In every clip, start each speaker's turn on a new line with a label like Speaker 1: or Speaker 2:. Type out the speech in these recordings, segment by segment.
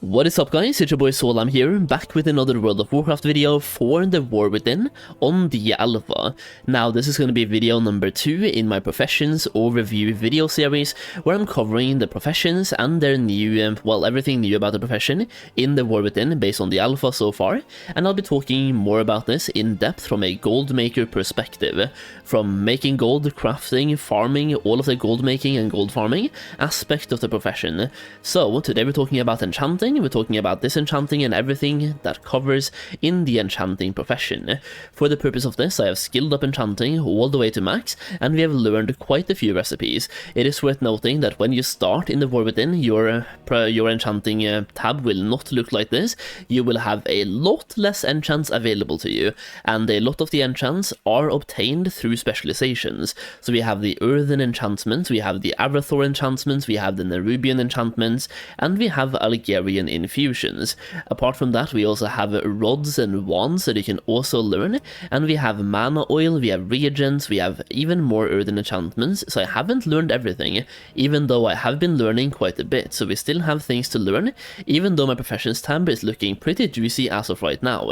Speaker 1: What is up guys, it's your boy Solheim here, back with another World of Warcraft video for the War Within on the Alpha. Now this is going to be video number 2 in my Professions Overview video series, where I'm covering the professions and their new, well, everything new about the profession in the War Within based on the Alpha so far, and I'll be talking more about this in depth from a gold maker perspective, from making gold, crafting, farming, all of the gold making and gold farming aspect of the profession. So today we're talking about enchanting. We're talking about disenchanting and everything that covers in the enchanting profession. For the purpose of this, I have skilled up enchanting all the way to max, and we have learned quite a few recipes. It is worth noting that when you start in the War Within, your enchanting tab will not look like this. You will have a lot less enchants available to you, and a lot of the enchants are obtained through specializations. So we have the Earthen enchantments, we have the Arathor enchantments, we have the Nerubian enchantments, and we have Algerian infusions. Apart from that, we also have rods and wands that you can also learn, and we have mana oil, we have reagents, we have even more earthen enchantments. So I haven't learned everything, even though I have been learning quite a bit, so we still have things to learn, even though my professions tab is looking pretty juicy as of right now.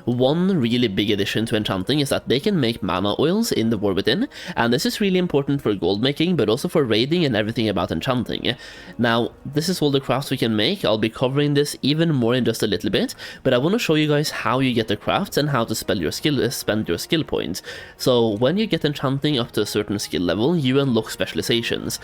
Speaker 1: One really big addition to enchanting is that they can make mana oils in the War Within, and this is really important for gold making, but also for raiding and everything about enchanting. Now, this is all the crafts we can make. I'll be covering this even more in just a little bit, but I want to show you guys how you get the crafts and how to spend your skill points. So when you get enchanting up to a certain skill level, you unlock specializations.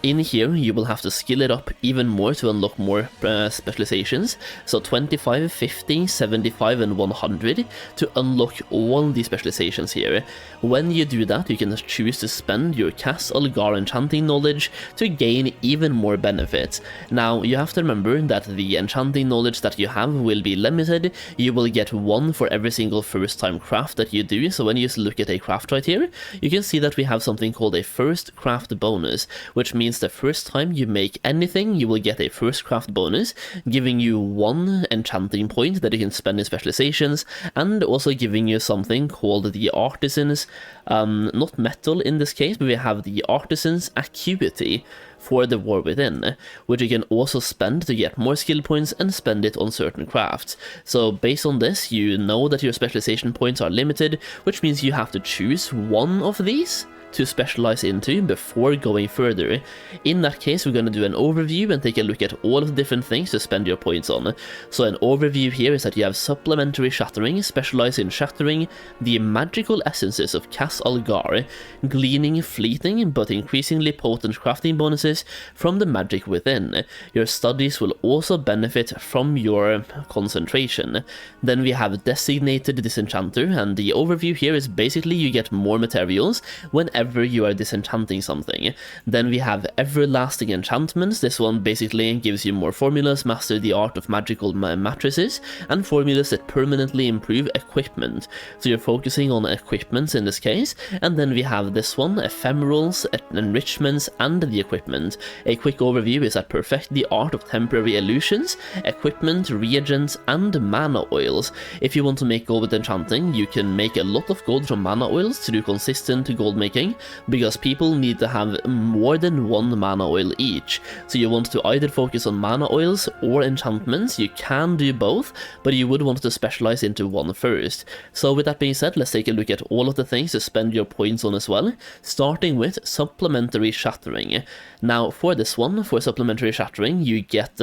Speaker 1: In here, you will have to skill it up even more to unlock more specializations, so 25, 50, 75 and 100 to unlock all the specializations here. When you do that, you can choose to spend your Cass Algar enchanting knowledge to gain even more benefits. Now, you have to remember that the enchanting knowledge that you have will be limited. You will get one for every single first time craft that you do, so when you look at a craft right here, you can see that we have something called a first craft bonus, which means the first time you make anything, you will get a first craft bonus, giving you 1 enchanting point that you can spend in specializations, and also giving you something called the Artisan's, not metal in this case, but we have the Artisan's Acuity for the War Within, which you can also spend to get more skill points and spend it on certain crafts. So based on this, you know that your specialization points are limited, which means you have to choose one of these to specialize into before going further. In that case, we're going to do an overview and take a look at all of the different things to spend your points on. So an overview here is that you have Supplementary Shattering, specialize in shattering the magical essences of Cass Algar, gleaning fleeting but increasingly potent crafting bonuses from the magic within. Your studies will also benefit from your concentration. Then we have Designated Disenchanter, and the overview here is basically you get more materials whenever you are disenchanting something. Then we have Everlasting Enchantments. This one basically gives you more formulas, master the art of magical mattresses, and formulas that permanently improve equipment. So you're focusing on equipments in this case. And then we have this one, Ephemerals, Enrichments, and the equipment. A quick overview is that perfect the art of temporary illusions, equipment, reagents, and mana oils. If you want to make gold with enchanting, you can make a lot of gold from mana oils to do consistent gold making, because people need to have more than 1 mana oil each. So you want to either focus on mana oils or enchantments. You can do both, but you would want to specialize into one first. So with that being said, let's take a look at all of the things to spend your points on as well, starting with Supplementary Shattering. Now for this one, for Supplementary Shattering, you get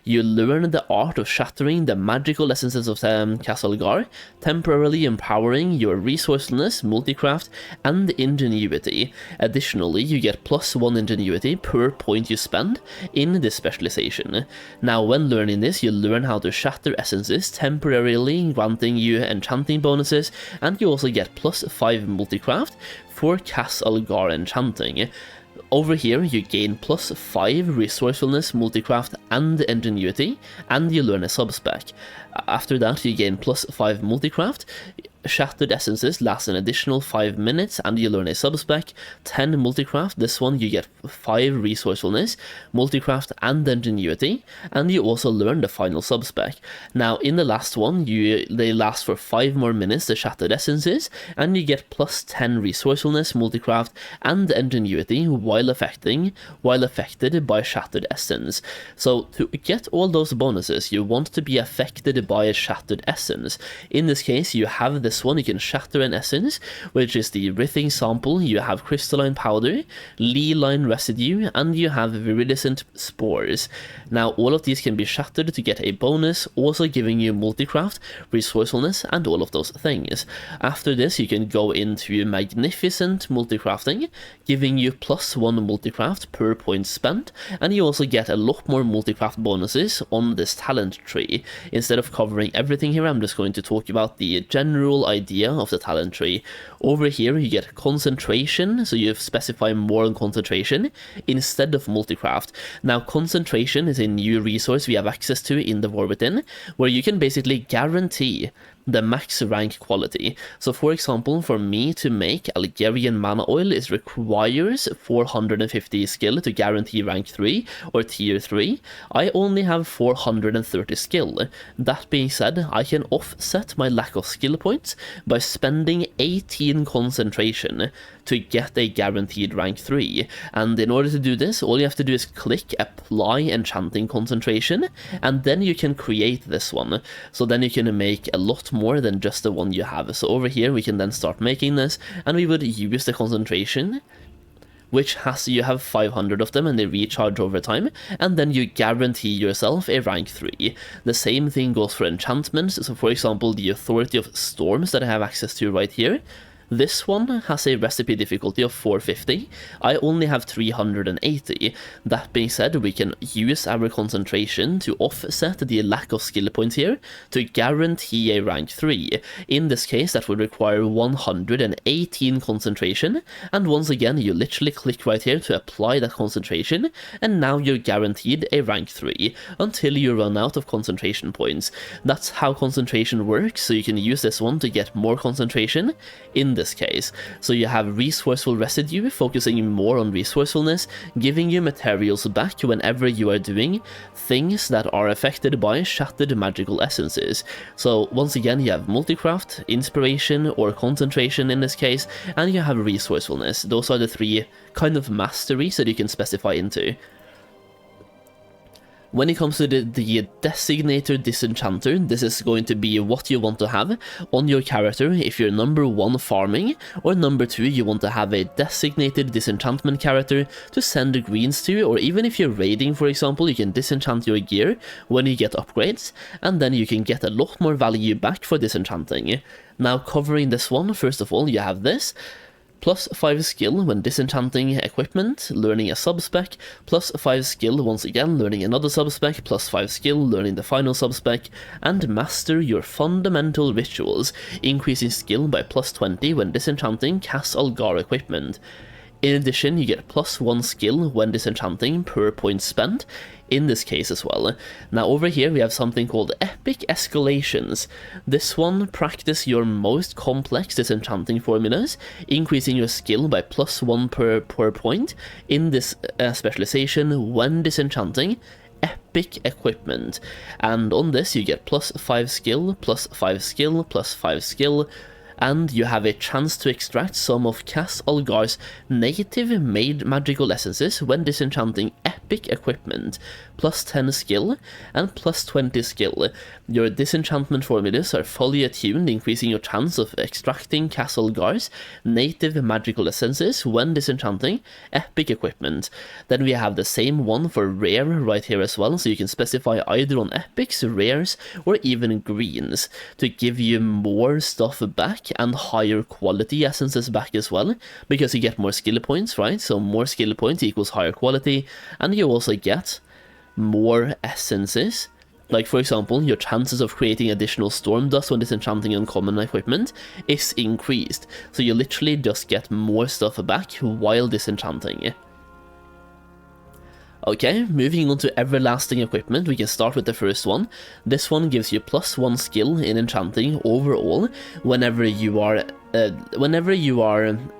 Speaker 1: you learn the art of shattering the magical essences of Cass Algar, temporarily empowering your resourcefulness, multicraft, and ingenuity. Additionally, you get +1 ingenuity per point you spend in this specialization. Now, when learning this, you learn how to shatter essences, temporarily granting you enchanting bonuses, and you also get +5 multicraft for Cass Algar enchanting. Over here, you gain +5 resourcefulness, multicraft, and ingenuity, and you learn a subspec. After that, you gain +5 multicraft, Shattered Essences last an additional 5 minutes and you learn a subspec. 10 Multicraft, this one you get 5 Resourcefulness, Multicraft and Ingenuity, and you also learn the final subspec. Now in the last one, they last for 5 more minutes, the Shattered Essences, and you get plus 10 Resourcefulness, Multicraft and Ingenuity while affected by Shattered Essence. So to get all those bonuses, you want to be affected by a Shattered Essence. In this case, you have this one, you can shatter an essence, which is the Rithing Sample, you have Crystalline Powder, Lee-Line Residue, and you have Viridescent Spores. Now all of these can be shattered to get a bonus, also giving you Multicraft, Resourcefulness, and all of those things. After this, you can go into Magnificent Multicrafting, giving you plus 1 Multicraft per point spent, and you also get a lot more Multicraft bonuses on this talent tree. Instead of covering everything here, I'm just going to talk about the general idea of the talent tree. Over here you get concentration, so you specify more on concentration instead of Multicraft. Now concentration is a new resource we have access to in the War Within, where you can basically guarantee the max rank quality. So for example, for me to make Algerian mana oil, it requires 450 skill to guarantee rank 3 or tier 3. I only have 430 skill. That being said, I can offset my lack of skill points by spending 18 concentration to get a guaranteed rank 3. And in order to do this, all you have to do is click apply enchanting concentration, and then you can create this one. So then you can make a lot more than just the one you have. So over here we can then start making this, and we would use the concentration, which you have 500 of them and they recharge over time, and then you guarantee yourself a rank 3. The same thing goes for enchantments. So for example, the Authority of Storms that I have access to right here, this one has a recipe difficulty of 450. I only have 380. That being said, we can use our concentration to offset the lack of skill points here to guarantee a rank 3. In this case, that would require 118 concentration, and once again, you literally click right here to apply that concentration, and now you're guaranteed a rank 3 until you run out of concentration points. That's how concentration works, so you can use this one to get more concentration in this case. So you have Resourceful Residue, focusing more on resourcefulness, giving you materials back whenever you are doing things that are affected by shattered magical essences. So once again, you have Multicraft, Inspiration or Concentration in this case, and you have Resourcefulness. Those are the 3 kind of masteries that you can specify into. When it comes to the Designator Disenchanter, this is going to be what you want to have on your character if you're number 1 farming, or number 2 you want to have a designated disenchantment character to send the greens to, or even if you're raiding, for example, you can disenchant your gear when you get upgrades, and then you can get a lot more value back for disenchanting. Now covering this one, first of all, you have this. Plus 5 skill when disenchanting equipment, learning a subspec, plus 5 skill once again learning another subspec, plus 5 skill learning the final subspec, and master your fundamental rituals, increasing skill by plus 20 when disenchanting Cas Algar equipment. In addition, you get plus 1 skill when disenchanting per point spent, in this case as well. Now over here we have something called Epic Escalations. This one, practice your most complex disenchanting formulas, increasing your skill by plus 1 per point in this specialization when disenchanting epic equipment. And on this you get plus 5 skill, plus 5 skill, plus 5 skill, and you have a chance to extract some of Cas Algar's native made magical essences when disenchanting epic equipment, plus 10 skill and plus 20 skill. Your disenchantment formulas are fully attuned, increasing your chance of extracting Cas Algar's native magical essences when disenchanting epic equipment. Then we have the same one for rare right here as well, so you can specify either on epics, rares, or even greens to give you more stuff back and higher quality essences back as well, because you get more skill points, right? So more skill points equals higher quality, and you also get more essences. Like for example, your chances of creating additional storm dust when disenchanting uncommon equipment is increased, so you literally just get more stuff back while disenchanting. Okay, moving on to everlasting equipment, we can start with the first one. This one gives you +1 skill in enchanting overall whenever you are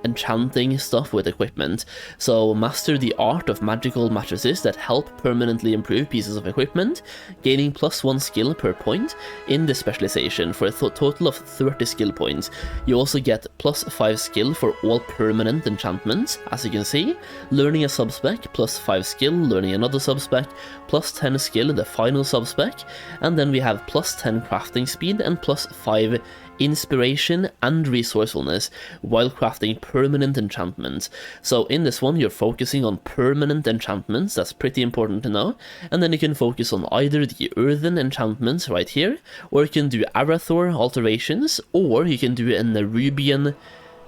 Speaker 1: enchanting stuff with equipment. So master the art of magical mattresses that help permanently improve pieces of equipment, gaining +1 skill per point in the specialization for a total of 30 skill points. You also get +5 skill for all permanent enchantments, as you can see, learning a subspec, +5 skill, learning another subspec, +10 skill the final subspec, and then we have +10 crafting speed and +5 inspiration and resourcefulness while crafting permanent enchantments. So in this one you're focusing on permanent enchantments, that's pretty important to know, and then you can focus on either the earthen enchantments right here, or you can do Arathor alterations, or you can do a Nerubian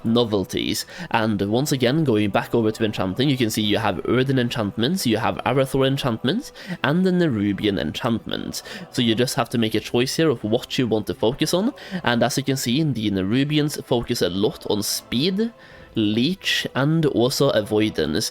Speaker 1: novelties. And once again, going back over to enchanting, you can see you have earthen enchantments, you have Arathor enchantments, and the Nerubian enchantment. So you just have to make a choice here of what you want to focus on, and as you can see, the Nerubians focus a lot on speed, leech, and also avoidance.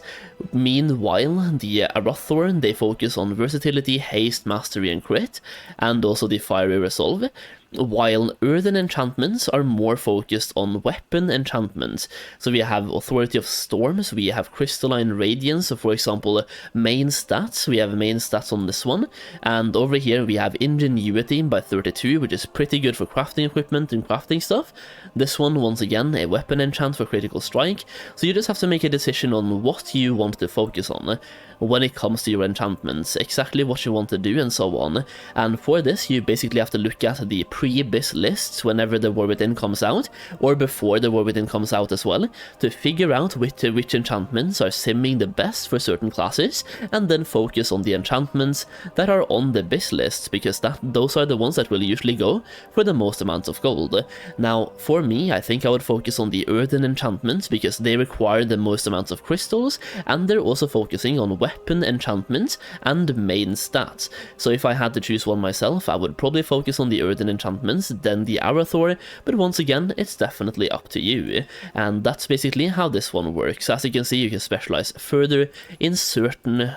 Speaker 1: Meanwhile, the Arathor, they focus on versatility, haste, mastery, and crit, and also the fiery resolve, while earthen enchantments are more focused on weapon enchantments. So we have Authority of Storms, we have Crystalline Radiance, so for example, main stats, we have main stats on this one, and over here we have Ingenuity by 32, which is pretty good for crafting equipment and crafting stuff. This one, once again, a weapon enchant for critical strike, so you just have to make a decision on what you want to focus on when it comes to your enchantments, exactly what you want to do and so on. And for this you basically have to look at the pre-bis lists whenever the War Within comes out, or before the War Within comes out as well, to figure out which enchantments are simming the best for certain classes, and then focus on the enchantments that are on the bis lists, because those are the ones that will usually go for the most amount of gold. Now for me, I think I would focus on the earthen enchantments because they require the most amounts of crystals, and they're also focusing on weapon enchantments and main stats. So if I had to choose one myself, I would probably focus on the earthen enchantments, then the Arathor, but once again, it's definitely up to you. And that's basically how this one works. As you can see, you can specialize further in certain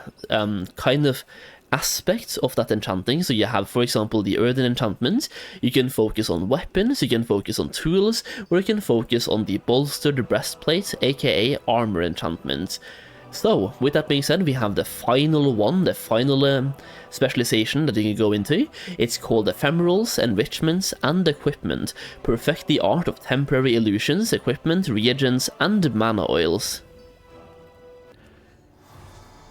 Speaker 1: kind of aspects of that enchanting. So you have, for example, the earthen enchantments, you can focus on weapons, you can focus on tools, or you can focus on the bolstered breastplate, aka armor enchantments. So, with that being said, we have the final one, the final specialization that you can go into. It's called Ephemerals, Enrichments, and Equipment. Perfect the art of temporary illusions, equipment, reagents, and mana oils.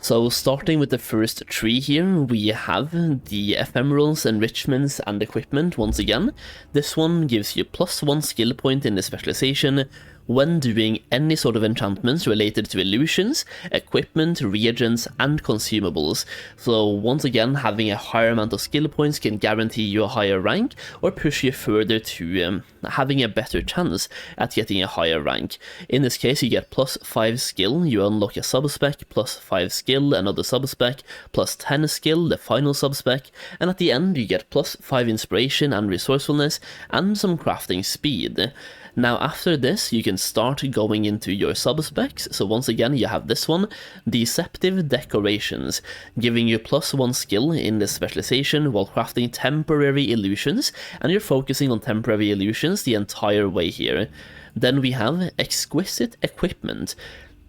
Speaker 1: So starting with the first tree here, we have the Ephemerals, Enrichments, and Equipment once again. This one gives you +1 skill point in the specialization when doing any sort of enchantments related to illusions, equipment, reagents, and consumables. So once again, having a higher amount of skill points can guarantee you a higher rank, or push you further to having a better chance at getting a higher rank. In this case, you get +5 skill, you unlock a subspec, +5 skill, another subspec, +10 skill, the final subspec, and at the end you get +5 inspiration and resourcefulness, and some crafting speed. Now after this, you can start going into your subspecs. So once again, you have this one, Deceptive Decorations, giving you +1 skill in the specialization while crafting temporary illusions, and you're focusing on temporary illusions the entire way here. Then we have Exquisite Equipment.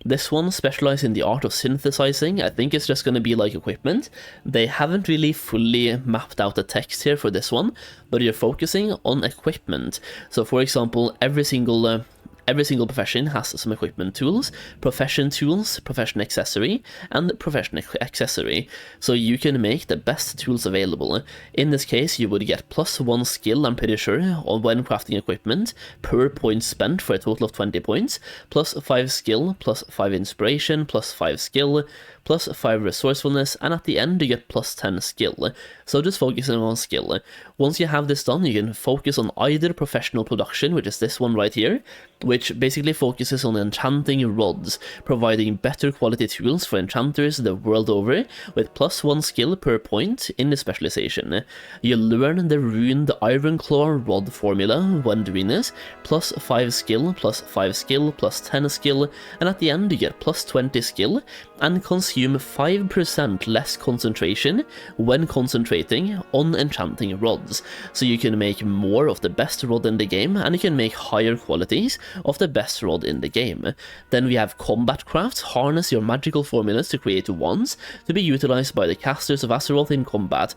Speaker 1: This one specializes in the art of synthesizing. I think it's just going to be like equipment. They haven't really fully mapped out the text here for this one, but you're focusing on equipment. So for example, every single profession has some equipment tools, profession accessory, and profession accessory. So you can make the best tools available. In this case, you would get +1 skill, I'm pretty sure, when crafting equipment, per point spent for a total of 20 points, +5 skill, +5 inspiration, +5 skill, +5 resourcefulness, and at the end you get +10 skill. So just focusing on skill. Once you have this done, you can focus on either professional production, which is this one right here, which basically focuses on enchanting rods, providing better quality tools for enchanters the world over, with +1 skill per point in the specialization. You learn the runed Ironclaw rod formula when doing this, +5 skill, +5 skill, +10 skill, and at the end you get +20 skill and consume 5% less concentration when concentrating on enchanting rods. So you can make more of the best rod in the game, and you can make higher qualities of the best rod in the game. Then we have combat crafts. Harness your magical formulas to create wands to be utilized by the casters of Azeroth in combat,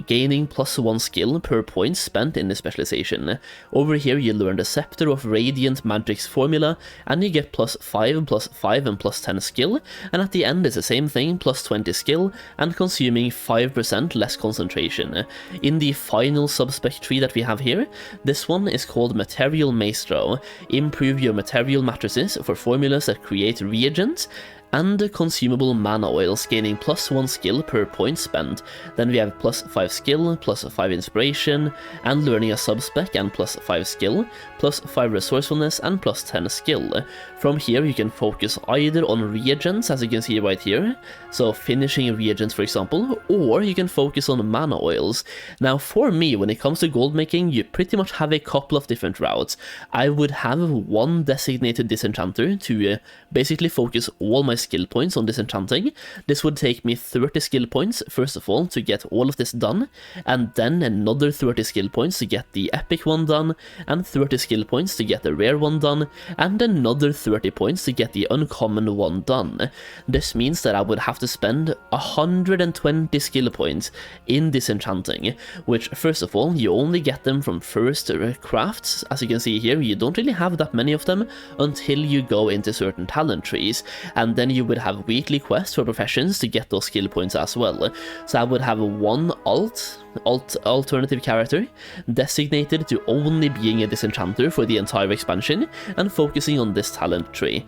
Speaker 1: gaining +1 skill per point spent in the specialization. Over here you learn the Scepter of Radiant Magic's formula, and you get +5, +5 and +10 skill, and at the end it's the same thing, +20 skill and consuming 5% less concentration. In the final subspec tree that we have here, this one is called Material Maestro. Improve your material matrices for formulas that create reagents and consumable mana oils, gaining +1 skill per point spent. Then we have +5 skill, +5 inspiration, and learning a subspec, and +5 skill, +5 resourcefulness, and +10 skill. From here you can focus either on reagents, as you can see right here, so finishing reagents for example, or you can focus on mana oils. Now for me, when it comes to gold making, you pretty much have a couple of different routes. I would have one designated disenchanter to basically focus all my skill points on disenchanting. This would take me 30 skill points first of all to get all of this done, and then another 30 skill points to get the epic one done, and 30 skill points to get the rare one done, and another 30 points to get the uncommon one done. This means that I would have to spend 120 skill points in disenchanting, which first of all you only get them from first crafts. As you can see here, you don't really have that many of them until you go into certain talent trees, and then you would have weekly quests for professions to get those skill points as well. So I would have one alternative character designated to only being a disenchanter for the entire expansion and focusing on this talent tree.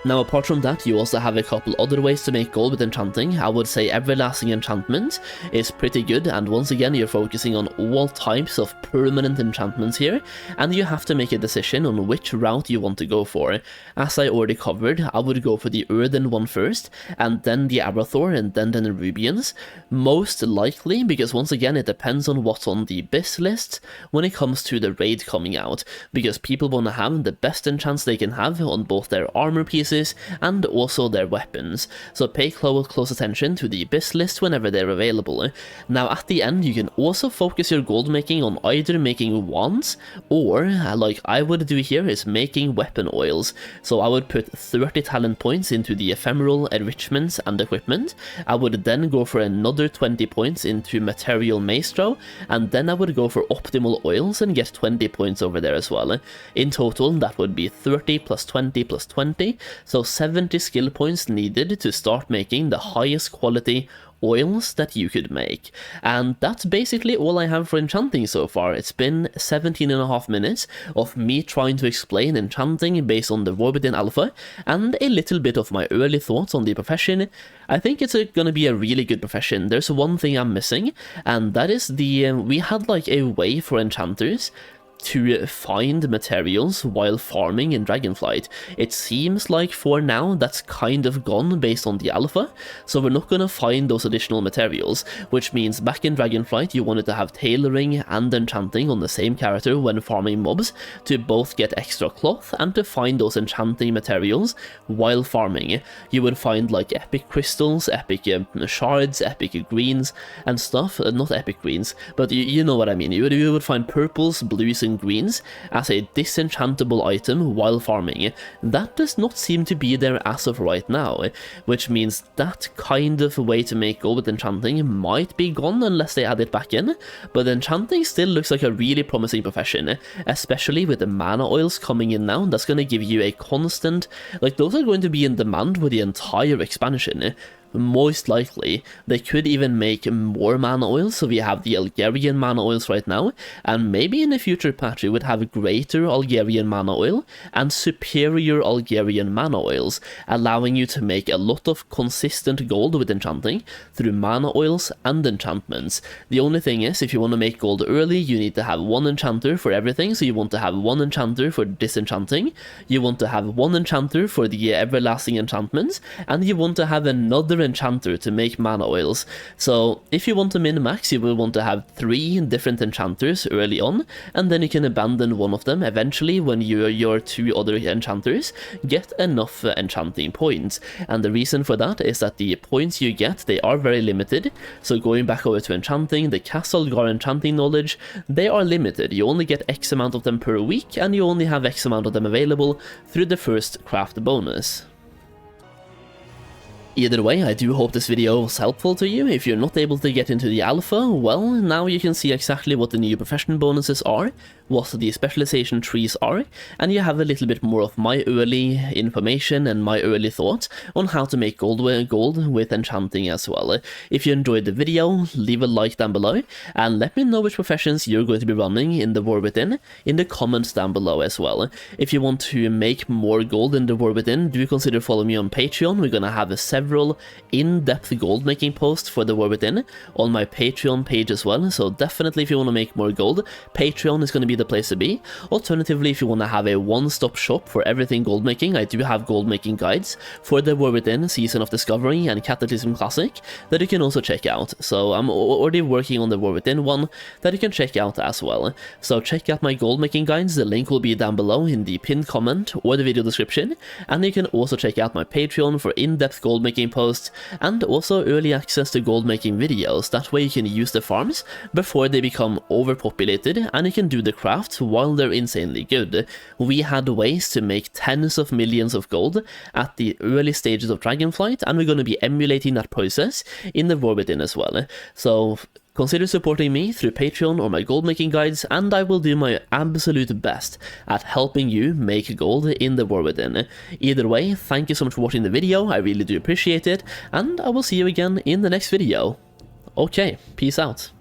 Speaker 1: Now apart from that, you also have a couple other ways to make gold with enchanting. I would say Everlasting Enchantment is pretty good, and once again you're focusing on all types of permanent enchantments here, and you have to make a decision on which route you want to go for. As I already covered, I would go for the Earthen one first, and then the Arathor, and then the Nerubians, most likely, because once again it depends on what's on the BIS list when it comes to the raid coming out, because people want to have the best enchants they can have on both their armor pieces and also their weapons, so pay close attention to the BIS list whenever they're available. Now at the end you can also focus your gold making on either making wands, or like I would do here is making weapon oils. So I would put 30 talent points into the ephemeral enrichments and equipment. I would then go for another 20 points into Material Maestro, and then I would go for optimal oils and get 20 points over there as well. In total that would be 30 plus 20 plus 20, so 70 skill points needed to start making the highest quality oils that you could make. And that's basically all I have for enchanting so far. It's been 17.5 minutes of me trying to explain enchanting based on the War Within alpha, and a little bit of my early thoughts on the profession. I think it's gonna be a really good profession. There's one thing I'm missing, and that is we had like a way for enchanters to find materials while farming in Dragonflight. It seems like for now that's kind of gone based on the alpha, so we're not gonna find those additional materials, which means back in Dragonflight you wanted to have tailoring and enchanting on the same character when farming mobs to both get extra cloth and to find those enchanting materials while farming. You would find like epic crystals, epic shards, epic greens and stuff, not epic greens, but you know what I mean. You would find purples, blues and greens as a disenchantable item while farming. That does not seem to be there as of right now, which means that kind of way to make gold with enchanting might be gone unless they add it back in, but enchanting still looks like a really promising profession, especially with the mana oils coming in now. That's going to give you a constant, like those are going to be in demand with the entire expansion. Most likely, they could even make more mana oils, so we have the Algerian mana oils right now, and maybe in a future patch we would have greater Algerian mana oil and superior Algerian mana oils, allowing you to make a lot of consistent gold with enchanting through mana oils and enchantments. The only thing is, if you want to make gold early, you need to have one enchanter for everything, so you want to have one enchanter for disenchanting, you want to have one enchanter for the everlasting enchantments, and you want to have another enchanter to make mana oils. So if you want to min-max, you will want to have 3 different enchanters early on, and then you can abandon one of them eventually when your 2 other enchanters get enough enchanting points. And the reason for that is that the points you get, they are very limited. So going back over to enchanting, the Castle Gar enchanting knowledge, they are limited. You only get X amount of them per week, and you only have X amount of them available through the first craft bonus. Either way, I do hope this video was helpful to you. If you're not able to get into the alpha, well, now you can see exactly what the new profession bonuses are, what the specialization trees are, and you have a little bit more of my early information and my early thoughts on how to make gold with enchanting as well. If you enjoyed the video, leave a like down below, and let me know which professions you're going to be running in the War Within in the comments down below as well. If you want to make more gold in the War Within, do consider following me on Patreon. We're gonna have several in-depth gold making posts for the War Within on my Patreon page as well, so definitely if you want to make more gold, Patreon is going to be the place to be. Alternatively, if you want to have a one-stop shop for everything gold making, I do have gold making guides for the War Within, Season of Discovery and Cataclysm Classic that you can also check out. So I'm already working on the War Within one that you can check out as well. So check out my gold making guides, the link will be down below in the pinned comment or the video description, and you can also check out my Patreon for in-depth gold making posts and also early access to gold making videos. That way you can use the farms before they become overpopulated, and you can do the crafts while they're insanely good. We had ways to make tens of millions of gold at the early stages of Dragonflight, and we're going to be emulating that process in the War Within as well. So consider supporting me through Patreon or my gold making guides, and I will do my absolute best at helping you make gold in the War Within. Either way, thank you so much for watching the video, I really do appreciate it, and I will see you again in the next video. Okay, peace out.